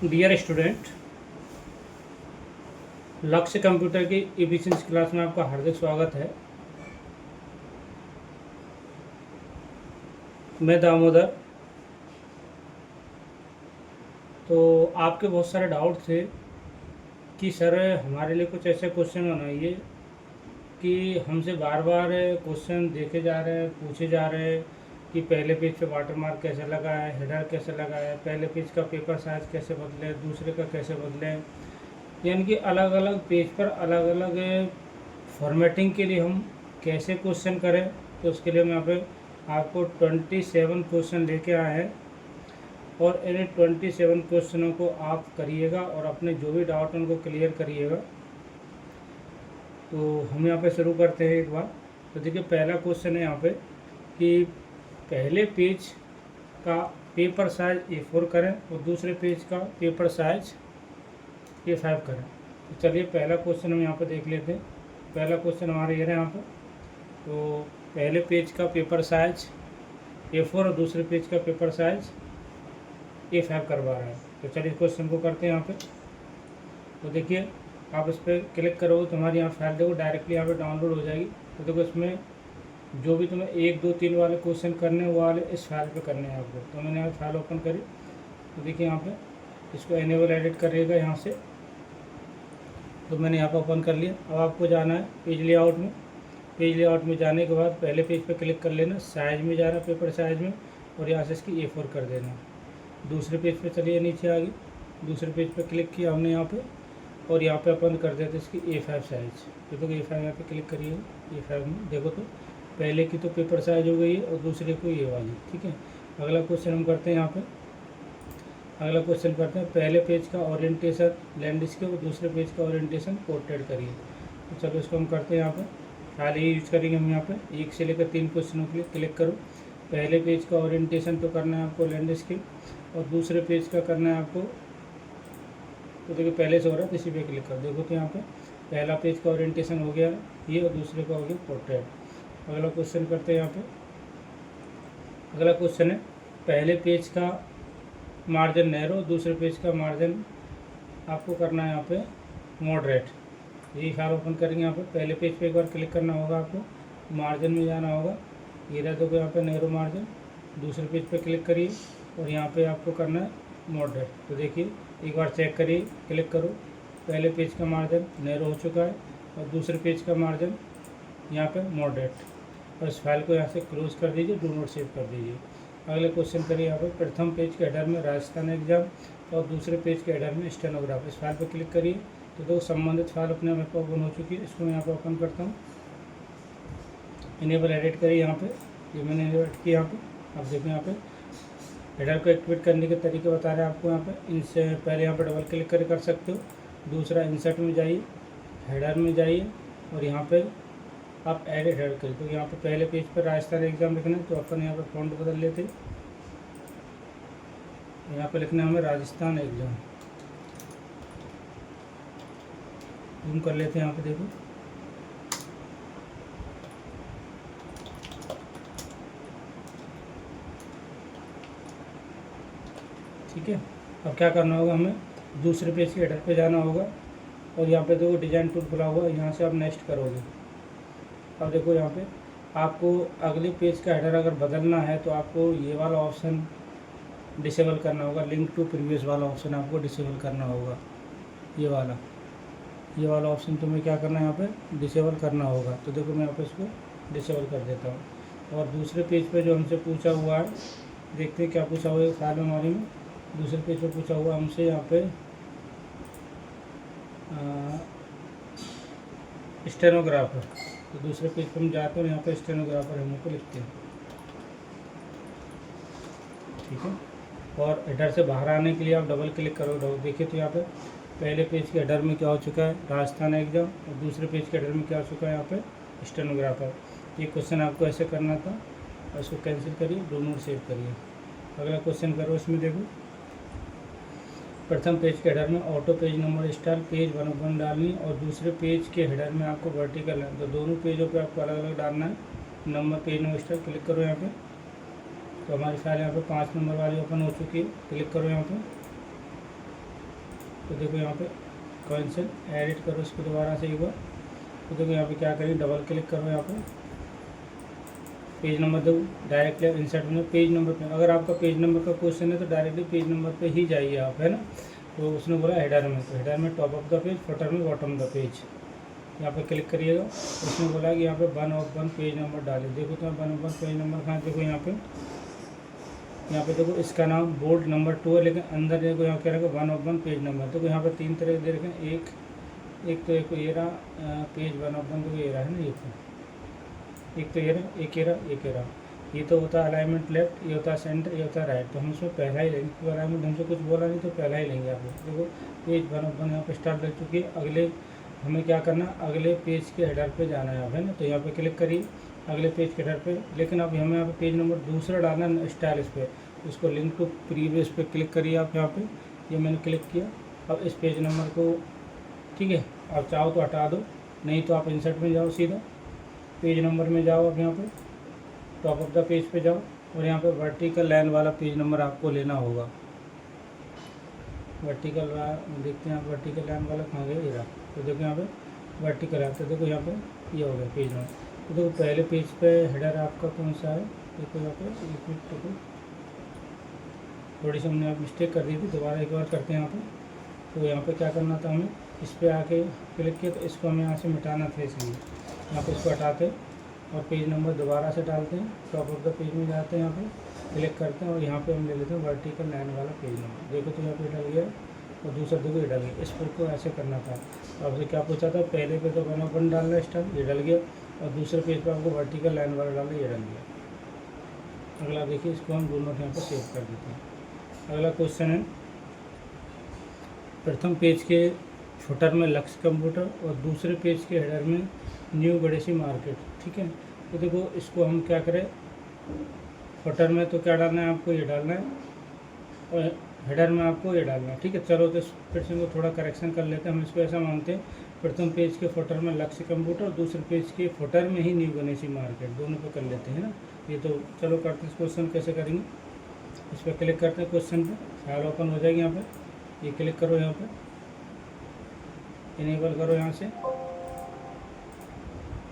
Dear student, लक्ष्य computer की efficiency class में आपका हार्दिक स्वागत है। मैं दामोदर। तो आपके बहुत सारे डाउट थे कि सर हमारे लिए कुछ ऐसे क्वेश्चन बनाइए कि हमसे बार बार क्वेश्चन देखे जा रहे हैं, पूछे जा रहे हैं कि पहले पेज पे वाटरमार्क कैसे लगा है, हेडर कैसे लगा है, पहले पेज का पेपर साइज कैसे बदले, दूसरे का कैसे बदले, यानी कि अलग अलग पेज पर अलग अलग फॉर्मेटिंग के लिए हम कैसे क्वेश्चन करें। तो उसके लिए मैं यहाँ पे आपको 27 क्वेश्चन लेके आए हैं और इन 27 क्वेश्चनों को आप करिएगा और अपने जो भी डाउट उनको क्लियर करिएगा। तो हम यहाँ पे शुरू करते हैं एक बार। तो देखिए, पहला क्वेश्चन है यहाँ पे कि पहले पेज का पेपर साइज A4 करें और दूसरे पेज का पेपर साइज A5 करें। तो चलिए पहला क्वेश्चन हम यहाँ पे देख लेते हैं। पहला क्वेश्चन हमारे ये है यहाँ पर। तो पहले पेज का पेपर साइज A4 और दूसरे पेज का पेपर साइज A5 करवा रहा है। तो चलिए क्वेश्चन को करते हैं यहाँ पे। तो देखिए, आप इस पर क्लिक करोगे तो हमारी यहाँ फाइल देखो डायरेक्टली यहाँ पे डाउनलोड हो जाएगी। तो देखो, इसमें जो भी तुम्हें 1, 2, 3 वाले क्वेश्चन करने वो वाले इस फाइल पे करने हैं आपको। तो मैंने यहाँ फाइल ओपन करी। तो देखिए यहाँ पे इसको एनेबल एडिट करिएगा यहाँ से। तो मैंने यहाँ पर ओपन कर लिया। अब आपको जाना है पेज लेआउट में। पेज लेआउट में जाने के बाद पहले पेज पे क्लिक कर लेना, साइज में जाना, पेपर साइज में, और यहाँ से इसकी A4 कर देना। दूसरे पेज पे चलिए, नीचे आ गई। दूसरे पेज पे क्लिक किया हमने यहाँ पे और यहाँ पे अपन कर देते इसकी A5 साइज। तो देखो A5 यहाँ पे क्लिक करिए। A5 में देखो तो पहले की तो पेपर साइज हो गई है और दूसरे को ये वाली, ठीक है। अगला क्वेश्चन हम करते हैं यहाँ पे। अगला क्वेश्चन करते हैं, पहले पेज का ओरिएंटेशन लैंडस्केप और दूसरे पेज का ओरिएंटेशन पोर्ट्रेट करिए। तो चलो इसको हम करते हैं यहाँ पे। खाली यूज करेंगे हम यहाँ पे। 1 से लेकर 3 क्वेश्चनों के लिए क्लिक करो। पहले पेज का ओरिएंटेशन तो करना है आपको लैंडस्केप और दूसरे पेज का करना है आपको, तो देखिए पहले से हो रहा है तो इसी पे क्लिक कर देखो। तो यहाँ पे पहला पेज का ओरिएंटेशन हो गया ये और दूसरे का हो गया पोर्ट्रेट। अगला क्वेश्चन करते हैं यहाँ पे। अगला क्वेश्चन है, पहले पेज का मार्जिन नैरो, दूसरे पेज का मार्जिन आपको करना है यहाँ पे मॉडरेट। यही फाइल ओपन करेंगे यहाँ पे। पहले पेज पे एक बार क्लिक करना होगा आपको, मार्जिन में जाना होगा, ये रह दो यहाँ पे नैरो मार्जिन। दूसरे पेज पे क्लिक करिए और यहाँ पे आपको करना है मॉडरेट। तो देखिए एक बार चेक करिए, क्लिक करो, पहले पेज का मार्जिन नैरो हो चुका है और दूसरे पेज का मार्जिन यहाँ पे मॉडरेट। और इस फाइल को यहाँ से क्लोज कर दीजिए, डू नॉट सेव कर दीजिए। अगले क्वेश्चन करिए यहाँ पे, प्रथम पेज के हेडर में राजस्थान एग्जाम और दूसरे पेज के हेडर में स्टेनोग्राफ। इस फाइल पर क्लिक करिए। तो दो संबंधित फाइल अपने आप को ओपन हो चुकी है। इसको मैं यहाँ पर ओपन करता हूँ। इनेबल एडिट करिए यहाँ पे। ये मैंने एडिट किया यहाँ पे। आप देखिए यहाँ पे हेडर को एक्टिवेट करने के तरीके बता रहे हैं आपको यहाँ पे। इनसे पहले यहाँ पे डबल क्लिक कर सकते हो। दूसरा इंसर्ट में जाइए, हेडर में जाइए और यहाँ पे आप एडिट हेडर करिए। तो यहाँ पे पहले पेज पर राजस्थान एग्जाम लिखना है, तो अपन यहाँ पे फॉन्ट बदल लेते हैं। यहाँ पे लिखना है हमें राजस्थान एग्जाम। जूम कर लेते हैं यहाँ पे, देखो ठीक है। अब क्या करना होगा, हमें दूसरे पेज के हेडर पे जाना होगा और यहाँ पे देखो डिजाइन टूल खुला हुआ है, यहाँ से आप नेक्स्ट करोगे। अब देखो यहाँ पे आपको अगले पेज का हेडर अगर बदलना है तो आपको ये वाला ऑप्शन डिसेबल करना होगा। लिंक टू प्रीवियस वाला ऑप्शन आपको डिसेबल करना होगा। ये वाला ऑप्शन तुम्हें क्या करना है, यहाँ पे डिसेबल करना होगा। तो देखो मैं यहाँ पे इसको डिसेबल कर देता हूँ। और दूसरे पेज पे जो हमसे पूछा हुआ है, देखते हैं क्या पूछा हुआ है फाइल मेमोरी में। दूसरे पेज पे पूछा हुआ हमसे यहाँ पे स्टेनोग्राफर। तो दूसरे पेज पर हम जाते हैं, यहाँ पे स्टेनोग्राफर हम को लिखते हैं, ठीक है। और हेडर से बाहर आने के लिए आप डबल क्लिक करोगे। देखिए तो यहाँ पे पहले पेज के हेडर में क्या हो चुका है, राजस्थान एग्जाम, और दूसरे पेज के हेडर में क्या हो चुका है, यहाँ पे स्टेनोग्राफर। ये क्वेश्चन आपको ऐसे करना था और इसको कैंसिल करिए, डू नॉट सेव करिए। अगला क्वेश्चन करो। इसमें देखो, प्रथम पेज के हेडर में auto page number style page 1 डालनी और दूसरे पेज के हेडर में आपको वर्टिकल है। तो दोनों पेजों पे आपको अलग अलग डालना है number, page number style. Click करो यहाँ पे। तो हमारी फाइल यहाँ पे 5 नंबर वाली ओपन हो चुकी है। क्लिक करो यहाँ पे। तो देखो यहाँ पे कैंसिल, एडिट करो इसको दोबारा से एक बार। तो देखो यहाँ पे क्या करेंगे, डबल क्लिक करो यहाँ पे, पेज नंबर दो, डायरेक्टली इंसर्ट में पेज नंबर पे। अगर आपका पेज नंबर का क्वेश्चन है तो डायरेक्टली पेज नंबर पे ही जाइए आप, है ना। तो उसने बोला हेडर में, तो हेडर में top of the page, footer में बॉटम द पेज, यहाँ पे क्लिक करिएगा। उसने बोला कि यहाँ पे 1 ऑफ 1 पेज नंबर डालिए। देखो तो 1 ऑफ 1 पेज नंबर कहाँ, देखो यहाँ पे देखो इसका नाम बोल्ड नंबर 2 है, लेकिन अंदर देखो यहाँ क्या रहेगा 1 ऑफ 1 पेज नंबर। देखो यहाँ पे 3 तरह दे रखे हैं, एक तो ये रहा पेज 1 ऑफ 1, तो ये रहा है ना, ये तो एक तो ये रहा, एक ये रहा, एक ये रहा। ये तो होता है अलाइनमेंट लेफ्ट, ये होता है सेंटर, ये होता है राइट। तो हम इसमें पहला ही लेंगे, क्योंकि अलाइनमेंट हमसे कुछ बोला नहीं तो पहला ही लेंगे आप लोग। देखो पेज 1 ऑफ 1 यहाँ पे स्टार्ट लग चुकी है। अगले हमें क्या करना, अगले पेज के हेडर पे जाना है, है ना। तो यहाँ पे क्लिक करिए अगले पेज के हेडर पे, लेकिन अब हमें यहाँ पे पेज नंबर दूसरा डालना है स्टाइलिश पे। उसको लिंक टू प्रीवियस पे क्लिक करिए आप यहाँ पे, ये मैंने क्लिक किया। अब इस पेज नंबर को, ठीक है, आप चाहो तो हटा दो, नहीं तो आप इंसर्ट में जाओ, सीधा पेज नंबर में जाओ, अब यहाँ पे टॉप ऑफ द पेज पे जाओ और यहाँ पे वर्टिकल लाइन वाला पेज नंबर आपको लेना होगा। वर्टिकल देखते हैं आप, वर्टिकल लाइन वाला कहाँ गया, ये रहा। तो देखो यहाँ पे वर्टिकल है, तो देखो यहाँ पे ये हो गया पेज नंबर। तो देखो पहले पेज पे हेडर आपका कौन सा है, देखो यहाँ पे एक मिनट देखो, थोड़ी सी हमने आप मिस्टेक कर दी थी, दोबारा एक बार करते हैं यहाँ पे। तो यहाँ पे क्या करना था हमें, इस पर आके क्लिक किया, तो इसको हमें यहाँ से मिटाना था, इसलिए यहाँ पे इसको हटाते और पेज नंबर दोबारा से डालते हैं, टॉप ऑफ द पेज में जाते हैं, यहाँ पे क्लिक करते हैं और यहाँ पे हम ले लेते हैं वर्टिकल लाइन वाला पेज नंबर। देखो तो यहाँ पे डल गया और दूसरा देखो ये डल गया। इस पर को ऐसे करना था। तो आपसे क्या पूछा था, पहले पे तो 1 ऑफ 1 डालना स्टार, ये डल गया, और दूसरे पेज पर आपको वर्टिकल लाइन वाला डालना, ये डल गया। अगला देखिए, इसको हम दोनों यहाँ पर सेव कर देते हैं। अगला क्वेश्चन है, प्रथम पेज के फुटर में लक्ष्य कंप्यूटर और दूसरे पेज के हेडर में न्यू गणेशी मार्केट, ठीक है। तो देखो इसको हम क्या करें, फुटर में तो क्या डालना है आपको, ये डालना है, और हेडर में आपको ये डालना है, ठीक है। चलो तो फिर से इनको थोड़ा करेक्शन कर लेते हैं। हम इसको ऐसा मानते हैं, प्रथम पेज के फुटर में लक्ष्य कंप्यूटर और दूसरे पेज के फुटर में ही न्यू गणेशी मार्केट, दोनों पे कर लेते हैं ना। ये तो चलो करते हैं, क्वेश्चन कैसे करेंगे। इस पर क्लिक करते हैं, क्वेश्चन पे फाइल ओपन हो जाएगी। यहाँ पे ये क्लिक करो, यहाँ पे इनेबल करो यहाँ से।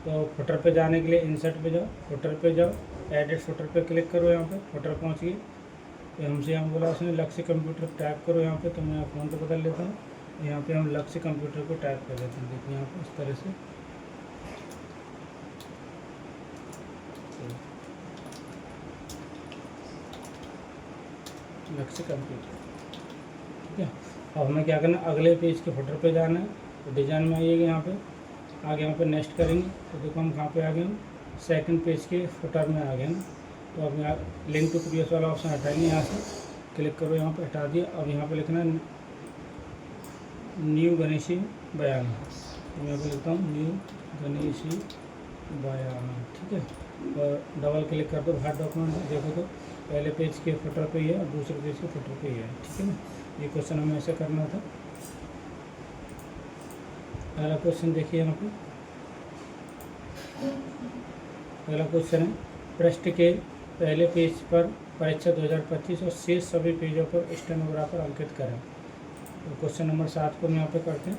तो फुटर पे जाने के लिए इंसर्ट पे जाओ, फुटर पे जाओ, एडिट फुटर पे क्लिक करो, यहाँ पे फुटर पहुँच गई। तो हमसे यहाँ बोला उसने लक्ष्य कंप्यूटर टाइप करो यहाँ पे, तो मैं यहाँ फ़ोन पे बदल लेता हूँ। यहाँ पे हम लक्ष्य कंप्यूटर को टाइप कर लेते हैं, देखिए यहाँ पे इस तरह से। लक्ष्य कंप्यूटर, ठीक है। अब हमें क्या करना, अगले पेज के फुटर पे जाना है। तो डिजाइन में आइएगा, यहाँ पे आगे यहाँ पे नेक्स्ट करेंगे। तो देखो हम कहाँ पे आ गए, हम सेकंड पेज के फुटर में आ गए ना। तो अब यहाँ लिंक टू प्रीवियस वाला ऑप्शन हटाएंगे, यहाँ से क्लिक करो, यहाँ पे हटा दिया। अब यहाँ पे लिखना न्यू गणेशी बयान, तो मैं यहाँ पे लिखता हूँ न्यू गणेशी बयान, ठीक है। और डबल क्लिक कर दो हर डॉक्यूमेंट में, देखो तो पहले पेज के फुटर पे ही है और दूसरे पेज के फुटर पे ही है, ठीक है ना। ये क्वेश्चन हमें ऐसे करना था। अगला क्वेश्चन देखिए, यहाँ पे अगला क्वेश्चन है, पृष्ठ के पहले पेज पर परीक्षा 2025 और शेष सभी पेजों पर स्टेनोग्राफर अंकित करें। तो क्वेश्चन नंबर 7 को हम यहाँ पे करते हैं।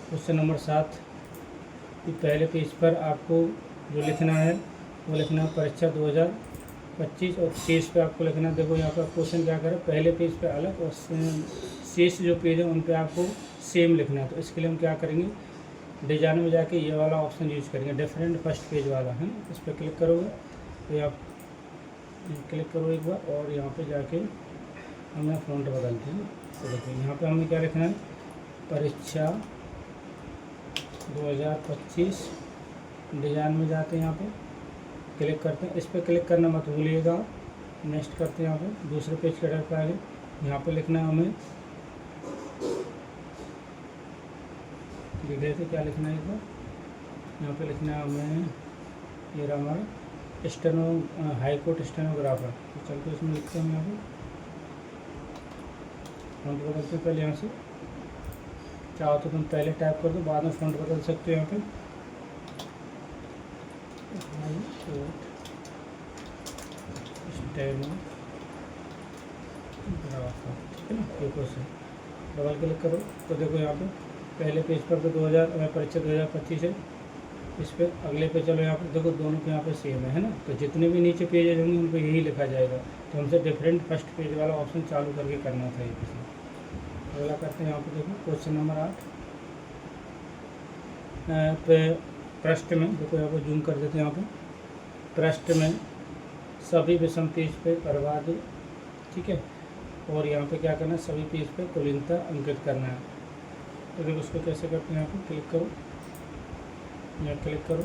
क्वेश्चन नंबर 7 कि पहले पेज पर आपको जो लिखना है वो लिखना है परीक्षा 2025 और शेष पे आपको लिखना है। देखो यहाँ पर क्वेश्चन क्या करें, पहले पेज पे अलग और शेष जो पेज है उन पे आपको सेम लिखना है। तो इसके लिए हम क्या करेंगे, डिजाइन में जाके ये वाला ऑप्शन यूज करेंगे, डिफरेंट फर्स्ट पेज वाला है। इस पर क्लिक करोगे तो आप क्लिक करो एक बार और यहाँ पे जाके हम फ़ॉन्ट बदलते हैं। तो देखिए यहाँ पे हमें क्या लिखना है, परीक्षा 2025। डिजाइन में जाते हैं, यहाँ पे क्लिक करते हैं। इस पर क्लिक करना मत भूलिएगा। नेक्स्ट करते हैं, यहाँ पे दूसरे पेज के हेडर पर आगे यहाँ पे लिखना है हमें, देख रहे थे क्या लिखना है इस बार, यहाँ पे लिखना है हमें, ये रहा हमारा स्टेनो हाई कोर्ट स्टेनोग्राफर। तो चलते इसमें लिखते हैं, यहाँ पे फ़ॉन्ट बदलते हैं। पहले यहाँ से चाहो तो तुम पहले टाइप कर दो, बाद में फ़ॉन्ट बदल सकते हो। यहाँ पे हाई कोर्ट ग्राफ का, ठीक है ना, ये क्वेश्चन। डबल क्लिक करो तो देखो यहाँ पे पहले पेज पर तो 2000 परीक्षा 2025 है, इस पर अगले पे चलो यहाँ पे देखो दोनों के यहाँ पे सेम है ना, तो जितने भी नीचे पेजेज होंगे उन पर यही लिखा जाएगा। तो हमसे डिफरेंट फर्स्ट पेज वाला ऑप्शन चालू करके करना था ये किसी। अगला करते हैं यहाँ पे देखो क्वेश्चन नंबर 8 पे पृष्ठ में देखो यहाँ पर जूम कर देते हैं। यहाँ पे पृष्ठ में सभी विषम पेज पे बर्बाद, ठीक है, और यहाँ पे क्या करना है, सभी पेज पे कुलीनता अंकित करना है। तो देखो उसको कैसे करते हैं, यहाँ पे क्लिक करो, यहाँ क्लिक करो,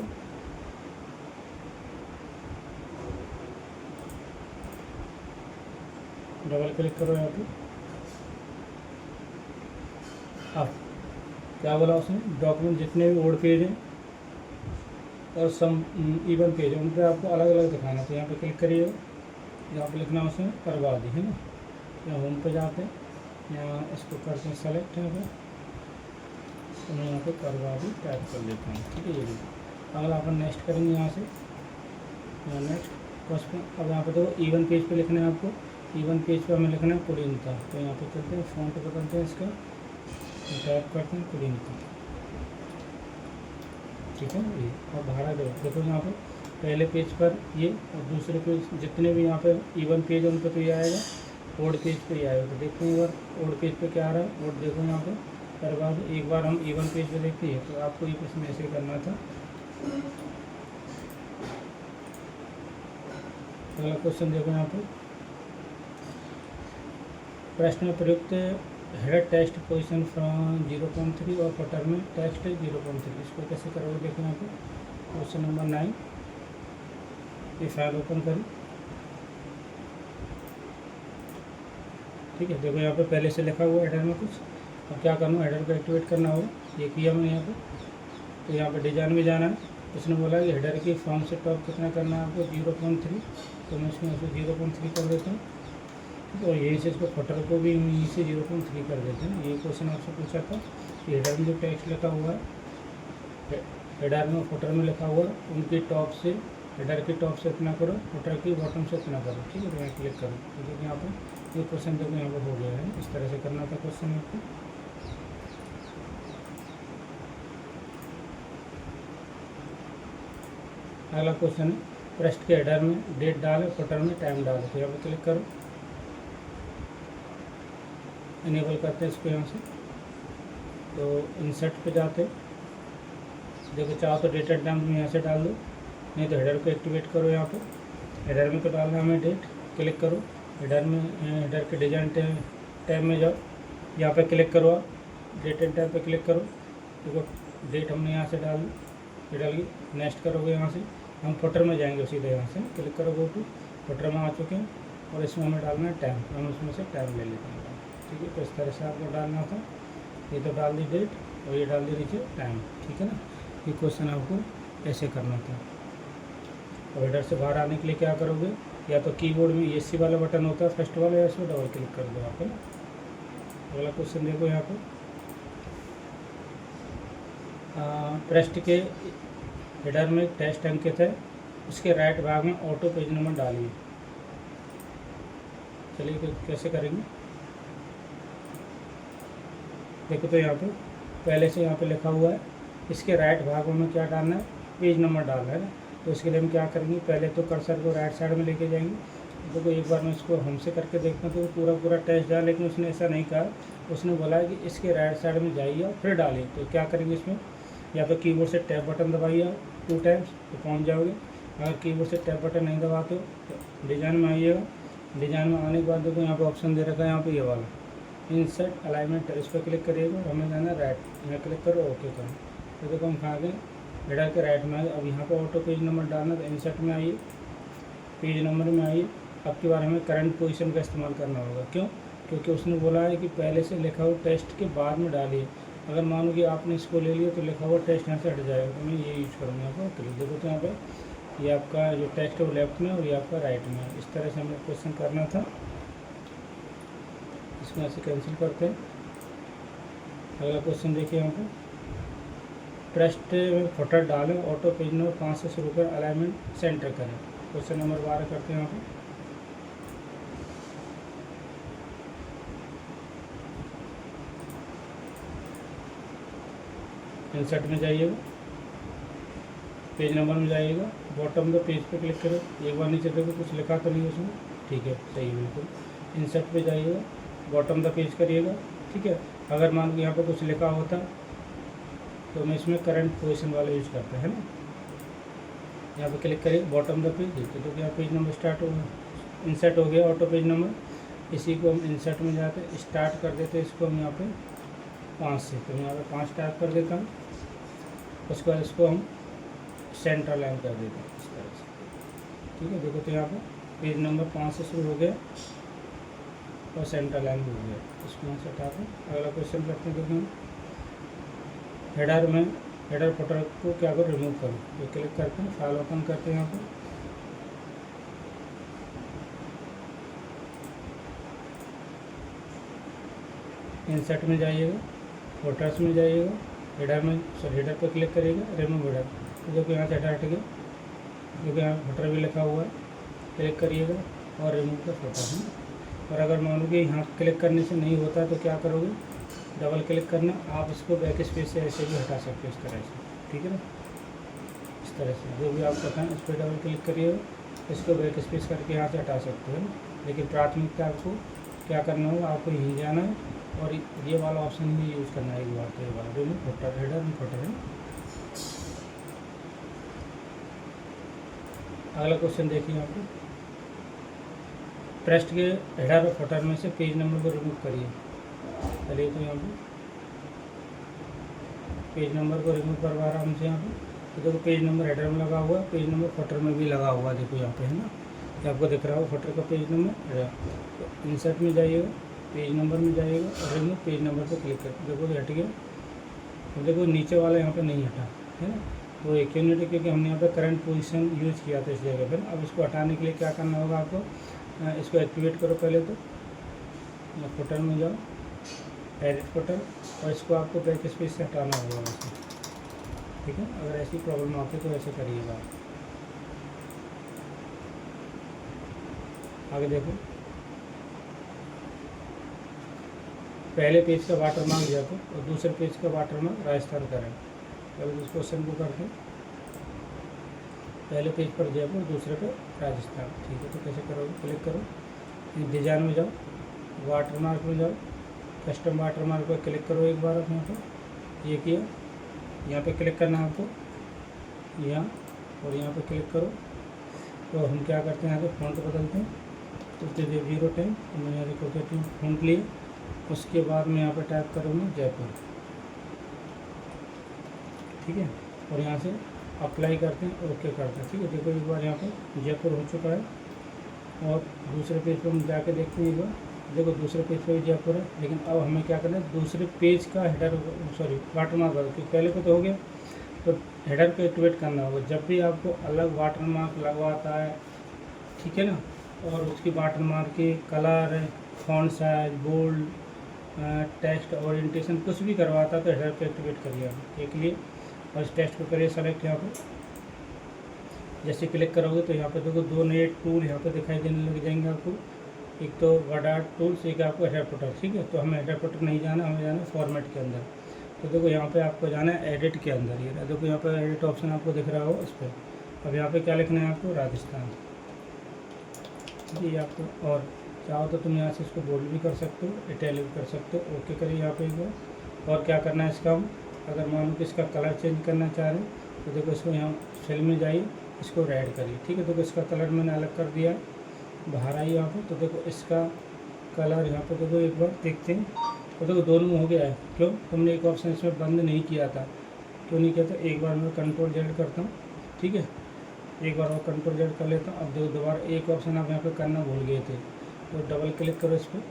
डबल क्लिक करो यहाँ पे। अब क्या बोला उसने, डॉक्यूमेंट जितने भी ओड पेज हैं और सम इवन पेज है उन पर आपको अलग अलग दिखाना। तो यहाँ पे क्लिक करिए, यहाँ पे लिखना उसमें बर्बादी, है ना। यहाँ होम पे जाते हैं, यहाँ इसको करते हैं सेलेक्ट, यहाँ पे तो मैं यहाँ पे बर्बादी टाइप कर लेता हूँ, ठीक है। ये भी अगला अपन नेक्स्ट करेंगे यहाँ से, यहाँ नेक्स्ट क्वेश्चन। अब यहाँ पे तो इवन पेज पे लिखना है आपको, इवन पेज पे हमें लिखना है कुलीनता। तो यहाँ पे करते हैं फॉन्ट बदलते हैं इसका, टाइप करते हैं कुलीनता, ठीक है। ये और धारा देखो यहाँ पे पहले पेज पर ये और दूसरे पेज जितने भी यहाँ पे इवन पेज है उन पर तो ये आएगा, ओड पेज पे ही आएगा। तो देखते हैं एक बार ओड पेज पे क्या आ रहा है, ओड देखो यहाँ पे बर्बाद। एक बार हम इवन पेज पे देखते हैं, तो आपको ये इसमें ऐसे करना था। अगला क्वेश्चन देखो यहाँ पे प्रश्न में प्रयुक्त हेडर टेक्स्ट पोजीशन फ्रॉम 0.3 और फटर में टेक्स्ट 0.3, इसको कैसे करोगे देखो यहाँ पे क्वेश्चन नंबर 9। ये फाइल ओपन करें, ठीक है। देखो यहाँ पे पहले से लिखा हुआ हेडर में कुछ, अब क्या करना, हेडर को एक्टिवेट करना होगा। ये किया मैंने यहाँ पे, तो यहाँ पे डिजाइन में जाना है। उसने बोला कि हेडर की फ्रॉम से टॉप कितना करना है आपको 0.3, तो मैं इसमें 0.3 कर देता हूँ, और यहीं से इसको फटर को भी यहीं से 0.3 कर देते हैं। ये क्वेश्चन आपसे पूछा था कि हेडर में जो टेक्स्ट लिखा हुआ है, हेडर में फटर में लिखा हुआ है, उनकी टॉप से, हेडर की टॉप से इतना करो, फटर की बॉटम से इतना करो, ठीक है। तो मैं क्लिक करूँ, क्योंकि यहाँ पर ये क्वेश्चन देखो यहाँ पर हो गया है, इस तरह से करना था क्वेश्चन आपको। अगला क्वेश्चन है पृष्ठ के हेडर में डेट डाले, फटर में टाइम डाले। तो यहाँ पर क्लिक करो, इनेबल करते हैं इसको यहाँ से। तो इंसर्ट पे जाते, देखो चाहो तो डेट एंड टाइम में यहाँ से डाल दो, नहीं तो हेडर को एक्टिवेट करो। यहाँ पे हेडर में तो डालना हमें डेट, क्लिक करो हेडर में, हेडर के डिजाइन टैब में जाओ, यहाँ पे क्लिक करो, आप डेट एंड टाइम पे क्लिक करो। देखो डेट हमने यहाँ से डाल गई, नेक्स्ट करोगे यहाँ से, हम फुटर में जाएंगे सीधे, यहाँ से क्लिक करो, गो टू फुटर में आ चुके हैं, और इसमें हमें डालना है टाइम, हम उसमें से टाइम ले लेते हैं, ठीक है। तो इस तरह से आपको डालना था, ये तो डाल दी डेट और ये डाल दी नीचे टाइम, ठीक है ना। ये क्वेश्चन आपको ऐसे करना था। और हेडर से बाहर आने के लिए क्या करोगे, या तो कीबोर्ड में ESC वाला बटन होता है फर्स्ट वाला, या इसमें डबल क्लिक कर दो आप, है ना। अगला क्वेश्चन देखो यहाँ पे पृष्ठ के हेडर में टेक्स्ट अंकित है, उसके राइट भाग में ऑटो पेज नंबर डालिए। चलिए तो कैसे करेंगे, देखो तो यहाँ पे पहले से यहाँ पे लिखा हुआ है, इसके राइट भाग में क्या डालना है, पेज नंबर डालना है ना। तो इसके लिए हम क्या करेंगे, पहले तो कर्सर को राइट साइड में लेके जाएंगे। देखो एक बार मैं इसको हमसे करके देखता हूँ, तो पूरा टेस्ट डाल, लेकिन उसने ऐसा नहीं कहा, उसने बोला है कि इसके राइट साइड में जाइए और फिर डालिए। तो क्या करेंगे इसमें, या तो कीबोर्ड से टैब बटन दबाइए 2 टाइम्स तो पहुँच जाओगे। अगर कीबोर्ड से टैब बटन नहीं दबाते हो तो डिज़ाइन में आइएगा, डिज़ाइन में आने के बाद देखो यहाँ पे ऑप्शन दे रखा है, यहाँ पे ये वाला इंसर्ट अलाइनमेंट, इस पर क्लिक करिएगा, हमें जाना है राइट, यहाँ क्लिक करो, ओके करो। तो देखो हम कहाँ गए, हेडर के राइट में आए। अब यहाँ पर ऑटो पेज नंबर डालना, तो इंसर्ट में आइए, पेज नंबर में आइए। अब की बार हमें करंट पोजीशन का इस्तेमाल करना होगा, क्यों, क्योंकि उसने बोला है कि पहले से लिखा हुआ टेस्ट के बाद में डालिए। अगर मान लो कि आपने इसको ले लिया तो लिखा हुआ टेस्ट यहाँ से हट जाएगा, तो मैं ये यूज़ करूँगा यहाँ पर क्लिक। देखो तो यहाँ पर ये आपका जो टेक्स्ट है वो लेफ्ट में और ये आपका राइट में है। इस तरह से हमें क्वेश्चन करना था, इसमें ऐसे कैंसिल करते हैं। अगला क्वेश्चन देखिए यहाँ पर पृष्ठ में फुटर डालें, ऑटो पेज नंबर 5 से शुरू कर, अलाइनमेंट सेंटर करें। क्वेश्चन नंबर 12 करते हैं यहाँ पर इंसर्ट में जाइएगा, पेज नंबर में जाइएगा, बॉटम द पेज पे क्लिक करो। एक बार नीचे देखो कुछ लिखा तो नहीं है उसमें, ठीक है, सही है बिल्कुल। इंसर्ट पे जाइएगा, बॉटम द पेज करिएगा, ठीक है। अगर मान लो यहाँ पे कुछ लिखा होता तो मैं इसमें करंट पोजीशन वाला यूज़ करता है ना। यहाँ पे क्लिक करिए, बॉटम द पेज, देखिए तो क्या पेज नंबर स्टार्ट हो गया, इंसर्ट हो गया ऑटो पेज नंबर। इसी को हम इंसर्ट में जाते स्टार्ट कर देते, इसको हम यहाँ पे 5 से, तो यहाँ पे 5 टाइप कर देता हूँ। उसके बाद इसको हम सेंटर लाइन कर देते हैं इस तरह से, ठीक है। देखो तो यहाँ पे पेज नंबर 5 से शुरू हो गया और सेंटर लाइन हो गया। इसको यहाँ से हटा दें। अगला क्वेश्चन करते हैं, देखो हम हेडर में हेडर फुटर को क्या करो, रिमूव करो। ये क्लिक करते हैं, फाइल ओपन करते हैं, यहाँ पे इंसर्ट में जाइएगा, फोटोस में जाइएगा, हेडर में हेडर पर क्लिक करिएगा, रिमूव हेडर। तो देखो यहाँ से हेडर हट गया, क्योंकि यहाँ फुटर भी लिखा हुआ है, क्लिक करिएगा और रिमूव का फोटो है। और अगर मान लो कि यहाँ क्लिक करने से नहीं होता तो क्या करोगे, डबल क्लिक करना, आप इसको बैक स्पेस से ऐसे भी हटा सकते हो इस तरह से, ठीक है ना। इस तरह से जो भी आप बताएं इस पर डबल क्लिक करिएगा, इसको बैक स्पेस करके यहाँ से हटा सकते हो ना। लेकिन प्राथमिकता आपको क्या करना होगा, आपको यहीं जाना है और ये वाला ऑप्शन ही यूज़ करना है एक बार, तो ये वाला रिमूव फुटर, हेडर में फुटर है। अगला क्वेश्चन देखिए यहाँ पे, टेक्स्ट के हेडर और फुटर में से पेज नंबर को रिमूव करिए। चलिए तो यहाँ पे पेज नंबर को रिमूव करवा रहा हूँ हमसे यहाँ पे। तो देखो पेज नंबर हेडर में लगा हुआ है, पेज नंबर फुटर में भी लगा हुआ है, देखो यहाँ पे है ना, ये आपको दिख रहा हो फुटर का पेज नंबर हेडर। तो इंसर्ट में जाइएगा, पेज नंबर में जाइएगा और रिमूव पेज नंबर पर क्लिक कर, देखो हट गया। तो देखो नीचे वाला यहाँ पे नहीं हटा है ना, तो एक यूनिट है क्योंकि हमने यहाँ पे करंट पोजीशन यूज़ किया था इस जगह पर। अब इसको हटाने के लिए क्या करना होगा आपको, इसको एक्टिवेट करो पहले तो, फुटर में जाओ, एडिट फुटर, और इसको आपको बैक स्पेस से हटाना होगा वैसे, ठीक है। अगर ऐसी प्रॉब्लम आती है तो ऐसे करिएगा। आगे देखो, पहले पेज का वाटरमार्क जयपुर और दूसरे पेज का वाटरमार्क राजस्थान करें। पहले इस क्वेश्चन को करते हैं, पहले पेज पर जयपुर, दूसरे पे राजस्थान, ठीक है। तो कैसे करोगे, क्लिक करो, डिजाइन में जाओ, वाटरमार्क में जाओ, कस्टम वाटरमार्क पर क्लिक करो एक बार आप यहाँ पर, ये किया, यहाँ पे क्लिक करना है आपको यहाँ, और यहाँ पे क्लिक करो। तो हम क्या करते हैं, यहाँ पे फ़ॉन्ट बदलते हैं, तो 010, तो मैं यहाँ देखो फ़ॉन्ट लिए, उसके बाद मैं यहाँ पे टाइप करूँगा जयपुर, ठीक है। और यहाँ से अप्लाई करते हैं, ओके करते हैं, ठीक है। देखो एक बार यहाँ पे जयपुर हो चुका है, और दूसरे पेज पर हम जाके देखते हैं एक बार, देखो दूसरे पेज पर भी जयपुर है। लेकिन अब हमें क्या करना है, दूसरे पेज का हेडर, सॉरी वाटरमार्क, क्योंकि पहले पे तो हो गया, तो हेडर को एक्टिवेट करना होगा। जब भी आपको अलग वाटरमार्क लगवाता है, ठीक है ना, और उसकी वाटरमार्क की colour, font size, bold, text orientation कुछ भी करवाता है तो हेडर पे एक्टिवेट करिए आप एक लिए, और इस टेक्स्ट को करिए सेलेक्ट। यहाँ पे जैसे क्लिक करोगे तो यहाँ पे देखो दो नए टूल यहाँ पे दिखाई देने लग जाएंगे आपको, एक तो वर्ड आर्ट टूल्स, एक आपको हेडर फुटर, ठीक है। तो हमें हेडर फुटर नहीं जाना, हमें जाना है फॉर्मेट के अंदर। तो देखो यहाँ पे आपको जाना है एडिट के अंदर, ये देखो यहाँ पे एडिट ऑप्शन आपको दिख रहा हो इस पर। अब यहाँ पे क्या लिखना है आपको, राजस्थान, जी आपको, और चाहो तो तुम यहाँ से इसको बोल्ड भी कर सकते हो, इटैलिक भी कर सकते हो, ओके करिए यहाँ पे एक बार। और क्या करना है इसका, हम अगर मान लो कि इसका कलर चेंज करना चाह रहे हैं तो देखो इसको यहाँ सेल में जाइए, इसको रेड करिए, ठीक है। देखो इसका कलर मैंने अलग कर दिया है, बाहर आई यहाँ पे, तो देखो इसका कलर यहाँ पे देखो एक बार देखते हैं, तो देखो दोनों में हो गया है। क्यों, तुमने एक ऑप्शन इसमें बंद नहीं किया था, क्यों नहीं किया था, एक बार मैं कंट्रोल जेड करता हूँ, ठीक है, एक बार और कंट्रोल जेड कर लेता हूँ। अब देखो दोबारा एक ऑप्शन आप यहाँ पे करना भूल गए थे, तो डबल क्लिक करो इस पर,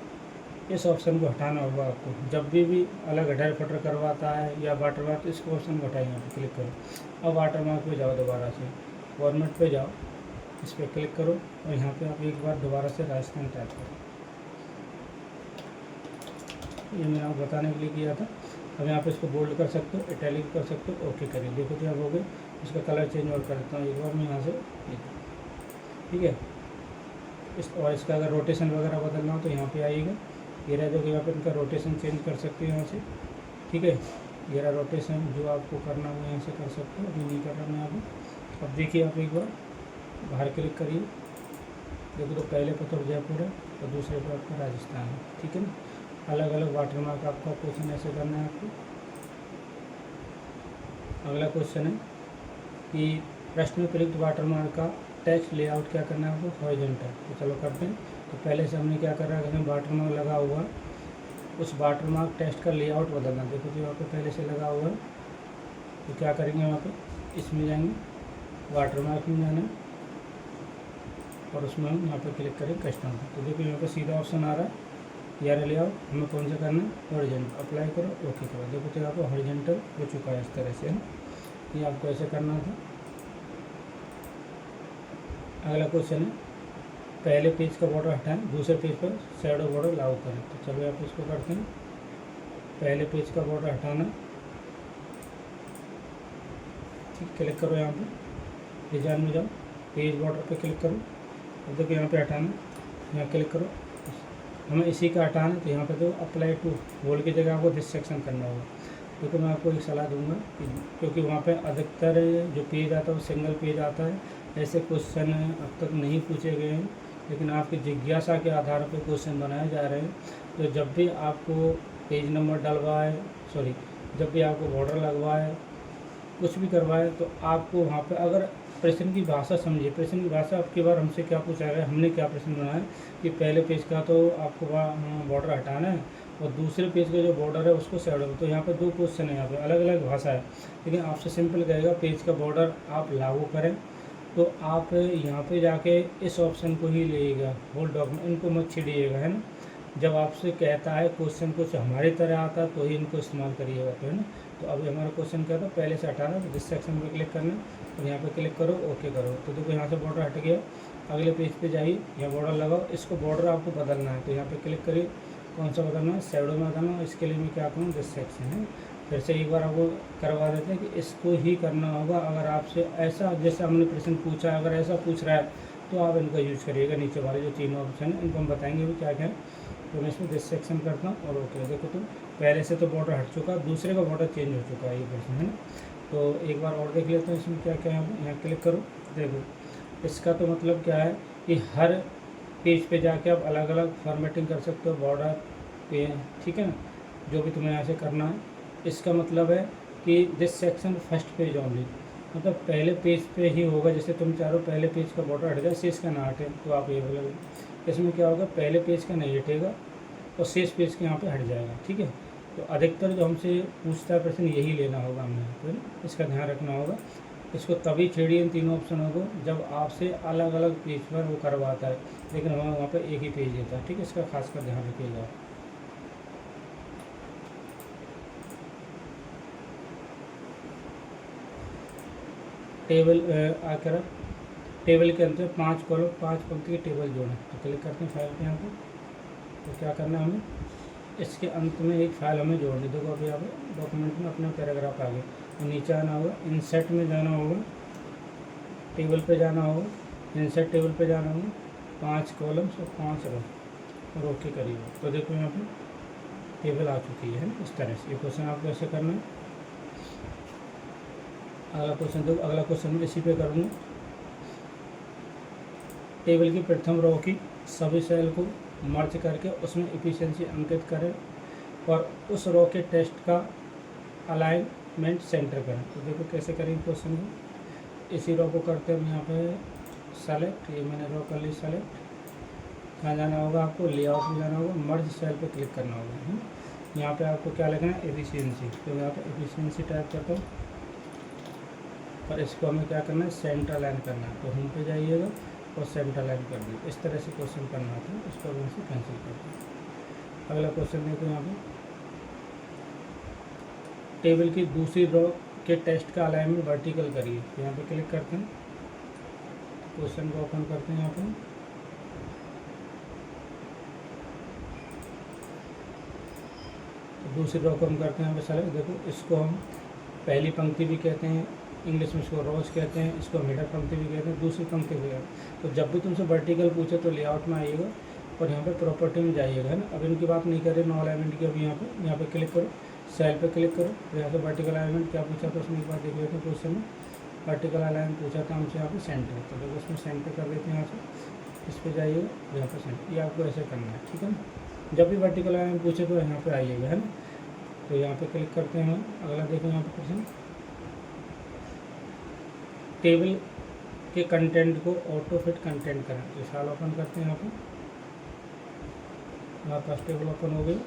इस ऑप्शन को हटाना होगा आपको। जब भी अलग हेडर फुटर करवाता है या वाटरमार्क, तो इसको ऑप्शन को हटाइए, यहाँ पे क्लिक करो। अब वाटरमार्क पे जाओ, दोबारा से फॉर्मेट पे जाओ, इस पर क्लिक करो, और यहाँ पे आप एक बार दोबारा से राजस्थान टाइप करो। ये मैंने आपको बताने के लिए किया था। अब यहाँ पे इसको बोल्ड कर सकते हो, इटैलिक कर सकते हो, ओके करिए। देखो तो अब हो गए, इसका कलर चेंज और करता हूँ एक बार मैं यहाँ से, ठीक है। और इसका अगर रोटेशन वगैरह बदलना हो तो यहाँ पे आइएगा, ये रह जो कि यहाँ पे इनका रोटेशन चेंज कर सकते हो यहाँ से, ठीक है। घेरा रोटेशन जो आपको करना हो यहाँ से कर सकते हो, अभी नहीं कर रहा मैं यहाँ पे। अब देखिए आप एक बार बाहर क्लिक करिए, देखो तो पहले पर तो जयपुर है और दूसरे पर आपका राजस्थान है, ठीक है ना। अलग अलग वाटर मार्क आपका क्वेश्चन ऐसे करना है आपको। अगला क्वेश्चन है कि प्रश्न में प्रयुक्त वाटर मार्क का टेक्स्ट लेआउट क्या करना है आपको, हॉरिजॉन्टल। तो चलो करते हैं। तो पहले से हमने क्या कर रहा है, वाटर मार्क लगा हुआ, उस वाटर मार्क टेक्स्ट का लेआउट बदलना। देखो तो यहाँ पे पहले से लगा हुआ है, तो क्या करेंगे वहाँ पे, इसमें जाएंगे, वाटर मार्क में जाना है और उसमें हम यहाँ पे क्लिक करें कस्टम। तो देखो यहाँ पे सीधा ऑप्शन आ रहा है यार लेआउट, हमें कौन सा करना है, हॉरिजॉन्टल। अप्लाई करो, ओके करो। देखो तो यहाँ पे हॉरिजॉन्टल हो चुका है इस तरह से, है ना। ये आपको ऐसे करना था। अगला क्वेश्चन है पहले पेज का बॉर्डर हटाएं, दूसरे पेज पर शैडो बॉर्डर लागू करें। तो चलो आप इसको करते हैं। पहले पेज का बॉर्डर हटाना, ठीक, क्लिक करो यहाँ पे, डिजाइन में जाओ, पेज बॉर्डर पे क्लिक करो। अब देखो यहाँ पे हटाना, यहाँ क्लिक करो, हमें इसी का हटाना। तो यहाँ पे तो अप्लाई टू होल की जगह आपको दिस सेक्शन करना होगा। देखो मैं आपको एक सलाह दूंगा क्योंकि वहाँ पे अधिकतर जो पेज आता है वो सिंगल पेज आता है, ऐसे क्वेश्चन अब तक नहीं पूछे गए हैं, लेकिन आपकी जिज्ञासा के आधार पर क्वेश्चन बनाए जा रहे हैं। तो जब भी आपको पेज नंबर डलवाए, सॉरी, जब भी आपको बॉर्डर लगवाए, कुछ भी करवाए, तो आपको वहाँ पे अगर प्रश्न की भाषा समझिए, प्रश्न की भाषा आपकी बार हमसे क्या पूछा गया, हमने क्या प्रश्न बनाया कि पहले पेज का तो आपको बॉर्डर हटाना है और दूसरे पेज का जो बॉर्डर है उसको शैडो। तो यहाँ पे दो क्वेश्चन है, यहाँ पे अलग अलग भाषा है, लेकिन आपसे सिंपल कहेगा पेज का बॉर्डर आप लागू करें। तो आप यहाँ पे जाके इस ऑप्शन को ही लेगा, होल डॉक्यूमेंट, इनको मत छेड़िएगा, है ना। जब आपसे कहता है क्वेश्चन कुछ हमारी तरह आता है तो ही इनको इस्तेमाल करिएगा, तो है ना। तो अभी हमारा क्वेश्चन क्या था, पहले से हटाना, तो जिस सेक्शन पे क्लिक करना और यहाँ पे क्लिक करो, ओके करो। तो देखो यहाँ से बॉर्डर हट गया। अगले पेज पे जाइए, यहाँ बॉर्डर लगाओ, इसको बॉर्डर आपको बदलना है। तो यहाँ पे क्लिक करिए, कौन सा बदलना है, शैडो में बदलना है। इसके लिए मैं क्या करूँ, जिस सेक्शन है, फिर से एक बार आपको करवा देते हैं कि इसको ही करना होगा। अगर आपसे ऐसा, जैसे हमने प्रश्न पूछा, अगर ऐसा पूछ रहा है तो आप इनका यूज़ करिएगा। नीचे वाले जो तीनों ऑप्शन है इनको हम बताएंगे भी क्या क्या है। तो मैं इसमें दिस सेक्शन करता हूँ और ओके। देखो तो पहले से तो बॉर्डर हट चुका, दूसरे का बॉर्डर चेंज हो चुका है, ये प्रश्न है ना। तो एक बार और देख लेते हैं इसमें क्या क्या है। यहाँ क्लिक करो, देखो इसका तो मतलब क्या है कि हर पेज पे जाके आप अलग अलग फॉर्मेटिंग कर सकते हो बॉर्डर पे, ठीक है ना, जो भी तुम्हें यहाँ से करना है। इसका मतलब है कि this section first page only, मतलब पहले पेज पे ही होगा। जैसे तुम चाहो पहले पेज का बॉर्डर हट जाए, शेष का ना हटे, तो आप ये बोलोगे। इसमें क्या होगा, पहले पेज का नहीं हटेगा और शेष पेज के यहाँ पे हट जाएगा, ठीक है। तो अधिकतर जो हमसे पूछता है प्रश्न यही लेना होगा हमने, तो इसका ध्यान रखना होगा। इसको तभी छेड़िए इन तीनों ऑप्शनों को जब आपसे अलग अलग पेज पर वो करवाता है, लेकिन हमें वहाँ पर एक ही पेज देता है, ठीक है। इसका खासकर ध्यान रखिएगा। टेबल आकर टेबल के अंदर 5 कॉलम 5 पंक्ति की टेबल जोड़ें। तो क्लिक करते हैं फाइल पे यहाँ पे। तो क्या करना है हमें, इसके अंत में एक फाइल हमें जोड़नी। देखो अभी यहाँ पे डॉक्यूमेंट में अपना पैराग्राफ आ गया, तो नीचे आना होगा, इंसर्ट में जाना होगा, टेबल पे जाना होगा, इंसर्ट टेबल पे जाना होगा, 5 कॉलम्स और 5 रो और ओके करिए। तो देखो यहाँ पे टेबल आ चुकी है ना, इस तरह से। ये क्वेश्चन आपको ऐसे करना है। अगला क्वेश्चन देखो, अगला क्वेश्चन मैं इसी पे करूँगा। टेबल की प्रथम रो की सभी सेल को मर्ज करके उसमें एफिशिएंसी अंकित करें और उस रो के टेक्स्ट का अलाइनमेंट सेंटर करें। तो देखो कैसे करेंगे क्वेश्चन को। इसी रो को करते हैं हम यहाँ पे सेलेक्ट, ये मैंने रो कर ली सेलेक्ट। कहाँ जाना होगा आपको, लेआउट में जाना होगा, मर्ज सेल पे क्लिक करना होगा। यहाँ पे आपको क्या लिखना है, एफिशिएंसी। तो यहाँ पे एफिशिएंसी टाइप करता हूँ और इसको हमें क्या करना है, सेंटर लाइन करना है। तो होम पे जाइएगा और सेंटर लाइन कर दी। इस तरह से क्वेश्चन करना था, इसको हम से कैंसिल कर दें। अगला क्वेश्चन देखो, यहाँ पे टेबल की दूसरी रो के टेक्स्ट का अलाइनमेंट वर्टिकल करिए। तो यहाँ पे क्लिक करते हैं, क्वेश्चन को ओपन करते हैं यहाँ पे। तो दूसरी रो को हम करते हैं यहाँ पे सेलेक्ट। देखो इसको हम पहली पंक्ति भी कहते हैं, इंग्लिश में इसको रोज कहते हैं, इसको मिडल पंक्ति भी कहते हैं, दूसरी पंक्ति भी कहते हैं। तो जब भी तुमसे वर्टिकल पूछे तो लेआउट में आइएगा और यहाँ पे प्रॉपर्टी में जाइएगा, है ना। अब इनकी बात नहीं करें, नो अलाइनमेंट की। अभी यहाँ पे क्लिक करो, सेल पे क्लिक करो, तो यहाँ से वर्टिकल अलाइनमेंट क्या पूछा था उसमें एक बार देख लेते हैं क्वेश्चन में। वर्टिकल अलाइनमेंट पूछा था हमसे यहाँ पे सेंटर, तो देखो उसमें सेंटर कर देते हैं यहाँ से, इस पर जाइएगा यहाँ पर सेंटर, ये आपको ऐसे करना है, ठीक है ना। जब भी वर्टिकल अलाइनमेंट पूछे तो यहाँ पर आइएगा, है ना। तो यहाँ पे क्लिक करते हैं हम, अगला देखो यहाँ पे क्वेश्चन, टेबल के कंटेंट को ऑटो फिट कंटेंट करें। तो साल ओपन करते हैं यहाँ पे, हमारे पास टेबल ओपन हो गई।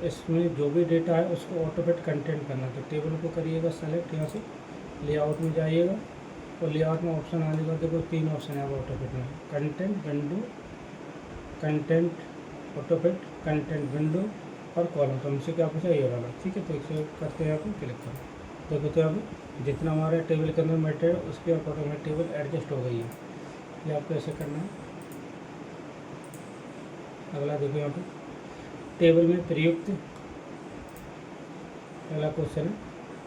इसमें जो भी डेटा है उसको ऑटो फिट कंटेंट करना है, तो टेबल को करिएगा सेलेक्ट, यहाँ से लेआउट में जाइएगा, और लेआउट में ऑप्शन आने का देखो 3 ऑप्शन है ऑटो फिट में, content window, content auto fit, content window और कॉलम। तो हमसे क्या पूछा, ये वाला, ठीक है। तो इसे करते हैं, आप क्लिक करो, देखो तो अब जितना हमारा टेबल के अंदर मैटर है उसके अकॉर्डिंग में टेबल एडजस्ट हो गई है। ये आपको ऐसे करना है। अगला देखो यहाँ पे, टेबल में प्रयुक्त, अगला क्वेश्चन है,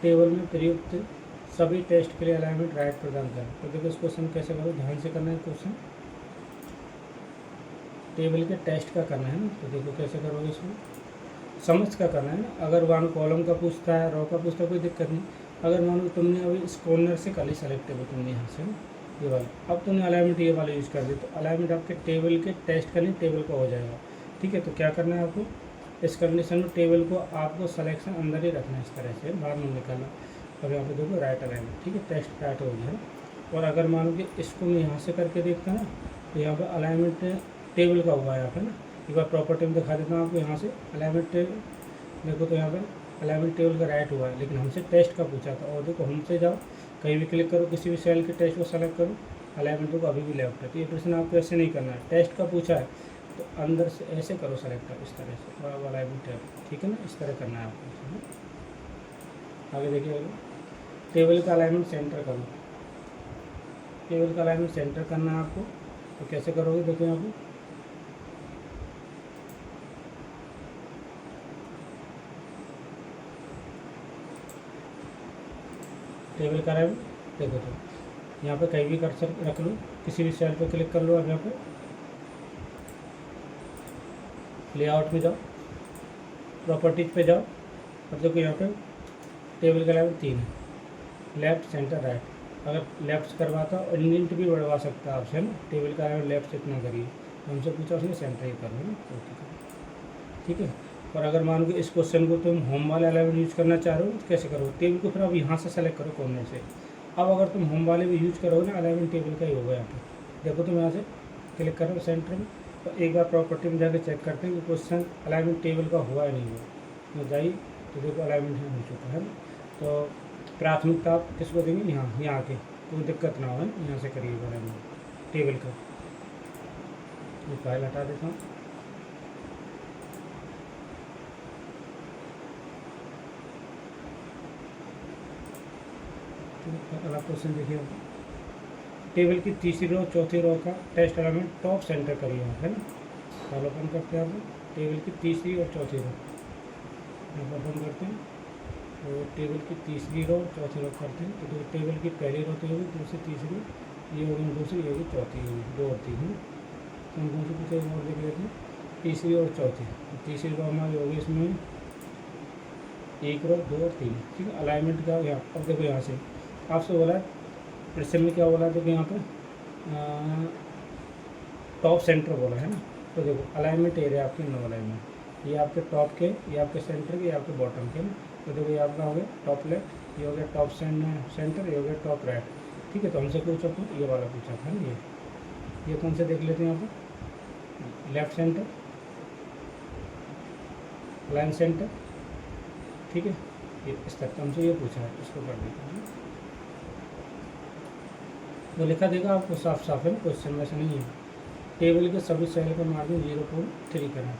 टेबल में प्रयुक्त सभी टेस्ट के लिए अलाइनमेंट राइट प्रदान करें। तो देखो इस क्वेश्चन कैसे करो, ध्यान से करना है क्वेश्चन, टेबल के टेस्ट का करना है ना। तो देखो कैसे करोगे, इसमें समझ का करना है ना। अगर वन कॉलम का पूछता है, रो का पूछता है, कोई दिक्कत नहीं। अगर मान लो तुमने अभी इस कॉर्नर से कर ली सेलेक्ट टेबल तुमने यहाँ से ना, ये वाला, अब तुमने अलाइनमेंट ये वाला यूज़ कर दी, तो अलाइनमेंट आपके टेबल के टेस्ट का नहीं, टेबल का हो जाएगा, ठीक है। तो क्या करना है आपको, इस कंडीशन में टेबल को आपको सिलेक्शन अंदर ही रखना है, इस तरह से बाहर नहीं निकालना। अब यहाँ पे देखो राइट अलाइनमेंट, ठीक है, टेस्ट राइट हो गया है। और अगर मान लो कि इसको मैं यहाँ से करके देखता ना, तो यहाँ पर अलाइनमेंट टेबल का हुआ है यहाँ पर ना। एक बार प्रॉपर्टी में दिखा देता हूँ आपको, यहाँ से अलाइनमेंट देखो, तो यहाँ पर अलाइनमेंट टेबल का राइट हुआ है, लेकिन हमसे टेस्ट का पूछा था। और देखो हमसे जाओ, कहीं भी क्लिक करो, किसी भी सेल के टेस्ट को सेलेक्ट करो, अलाइनमेंट को अभी भी लेफ्ट है। तो ये प्रश्न आपको ऐसे नहीं करना है, टेस्ट का पूछा है तो अंदर से ऐसे करो सेलेक्ट, इस तरह से अलाइनमेंट टेबल, ठीक है ना, इस तरह करना है आपको। आगे देखिए, टेबल का अलाइनमेंट सेंटर करो, टेबल का अलाइनमेंट सेंटर करना है आपको। तो कैसे करोगे, देखो यहाँ पे टेबल का अलाइनमेंट देखो, तो यहाँ पे कहीं भी कर्सर रख लो, किसी भी सेल पे क्लिक कर लो। अब यहाँ पे लेआउट में जाओ, प्रॉपर्टीज पे जाओ, और देखो यहाँ पे टेबल का अलाइनमेंट 3 है, लेफ्ट सेंटर राइट। अगर लेफ्ट से करवाता और इंडेंट भी बढ़वा सकता है आपसे ना, टेबल का अलाइनमेंट लेफ्ट से इतना करिए, हमसे पूछा उसने सेंटर ही करो ना, ठीक है। और अगर मान लो इस क्वेश्चन को तुम होम वाले अलाइनमेंट यूज़ करना चाह रहे हो, तो कैसे करो, टेबल को फिर अब यहाँ से सेलेक्ट करो कॉर्नर से। अब अगर तुम होम वाले भी यूज़ करोगे ना, अलाइनमेंट टेबल का ही होगा यहाँ पे। देखो तुम यहाँ से क्लिक करो सेंटर में, तो एक बार प्रॉपर्टी में जाकर चेक करते हैं कि क्वेश्चन अलाइनमेंट टेबल का हुआ है नहीं हुआ। तो जाइए, तो देखो अलाइनमेंट हो चुका है। तो प्राथमिकता आप किसको देंगे, यहाँ आके, कोई दिक्कत ना हो, यहाँ से करिएगा अलाइनमेंट टेबल का। ये फाइल हटा देता हूँ। अगला क्वेश्चन देखिए, टेबल की तीसरी रो चौथी रो का टेस्ट अलाइनमेंट टॉप सेंटर करिए, है ना। फाइल ओपन करते हैं आप, टेबल की तीसरी और चौथी रो ओपन करते हैं, तो टेबल की तीसरी रो चौथी रो करते हैं। तो टेबल की पहली रो तो होगी, दूसरी तीसरी, ये होगी दूसरी, ये होगी चौथी, होगी 2 और 3 है। तो हम दूसरी पीछे और देख लेते हैं, तीसरी और चौथी। तो तीसरी रो हमारी होगी इसमें 1 रो 2 और 3, ठीक है। अलाइनमेंट का यहाँ, अब देखो यहाँ से आपसे बोला प्रश्न में क्या बोला, देखो यहाँ पर टॉप सेंटर बोला है ना। तो देखो अलाइनमेंट एरिया आपकी 9 अलाइनमेंट, ये आपके टॉप के, ये आपके सेंटर के, ये आपके बॉटम के ना। तो देखो ये आपका हो गया टॉप लेफ्ट, ये हो गया टॉप सेंटर, ये हो गया टॉप राइट, ठीक है। तो हमसे पूछा तो ये वाला पूछा था ना, ये कौन से देख लेते हैं यहाँ पर, लेफ्ट सेंटर, लाइन सेंटर, ठीक है। ये इस तक हमसे ये पूछा है, इसको कर देते हैं। तो लिखा देगा आपको साफ साफ है, क्वेश्चन में से नहीं है। टेबल के सभी सेल का मार्जिन 0.3 करना है।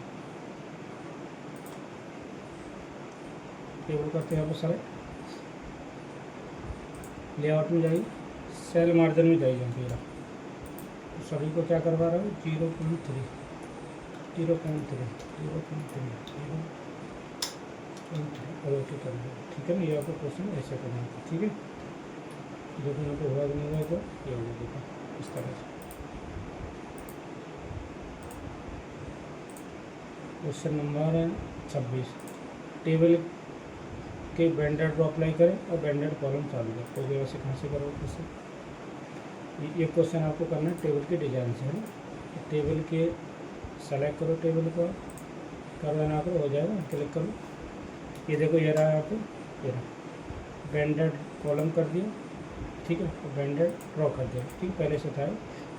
टेबल करते हैं यहाँ पर सेलेक्ट, लेआउट में जाइए, सेल मार्जिन में जाइए मेरा, तो सभी को क्या करवा रहा हूँ 0.3, ठीक है ना। ये आपको क्वेश्चन ऐसे करना है, ठीक है। देखो यहाँ पे हुआ कि नहीं हुआ, तो ये होगा, देखो इस तरह से। क्वेश्चन नंबर 26, टेबल के बैंडेड ड्रॉ अप्लाई करें और बैंडेड कॉलम चालू करें। तो वैसे कहाँ से करोगे कैसे? ये क्वेश्चन आपको करना है टेबल के डिजाइन से, है ना। टेबल के सेलेक्ट करो, टेबल को कर देना करो, हो जाएगा, क्लिक करो। ये देखो ये रहा आपको, ये रहा बैंडेड कॉलम कर दिया, ठीक है, और बैंडेड ड्रॉ कर दिया, ठीक, पहले से था।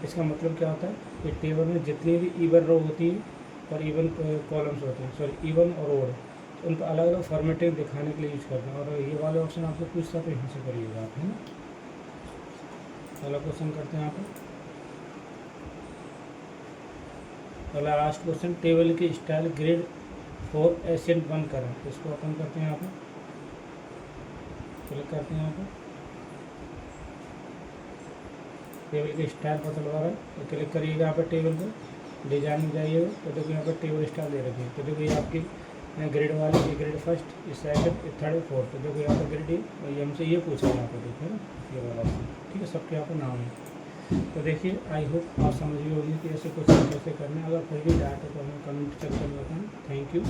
इसका मतलब क्या होता है कि टेबल में जितनी भी इवन रो होती है और इवन कॉलम्स होते हैं, सॉरी इवन और ओड, उनका अलग अलग फॉर्मेटिंग दिखाने के लिए यूज करते हैं। और ये वाले ऑप्शन आपको पूछता तो यहाँ से करिएगा आप, है ना। पहला क्वेश्चन करते हैं यहाँ पर, पहला लास्ट क्वेश्चन, टेबल की स्टाइल ग्रिड 4 एसेंट 1 करें। इसको ओपन करते हैं यहाँ पर, क्लिक करते हैं यहाँ पर, टेबल की स्टाइल बदलवा रहा है तो क्लिक करिएगा यहाँ पर, टेबल को डिजाइन में जाइएगा तो देखो यहाँ पर टेबल स्टाइल दे रखी है। तो देखो ये आपकी ग्रेड वाली, ये ग्रेड फर्स्ट, ये सेकंड, ये थर्ड, फोर्थ। तो देखो यहाँ पर ग्रेड ये हमसे ये पूछा है यहाँ पर, देखो ना ये वाला, ठीक है, सबके यहाँ पर नाम है। तो देखिए आई होप आप समझ गए होंगे कि ऐसे क्वेश्चन कैसे करने हैं। अगर कोई भी डाउट है तो हमें कमेंट सेक्शन में बताएं। Thank you.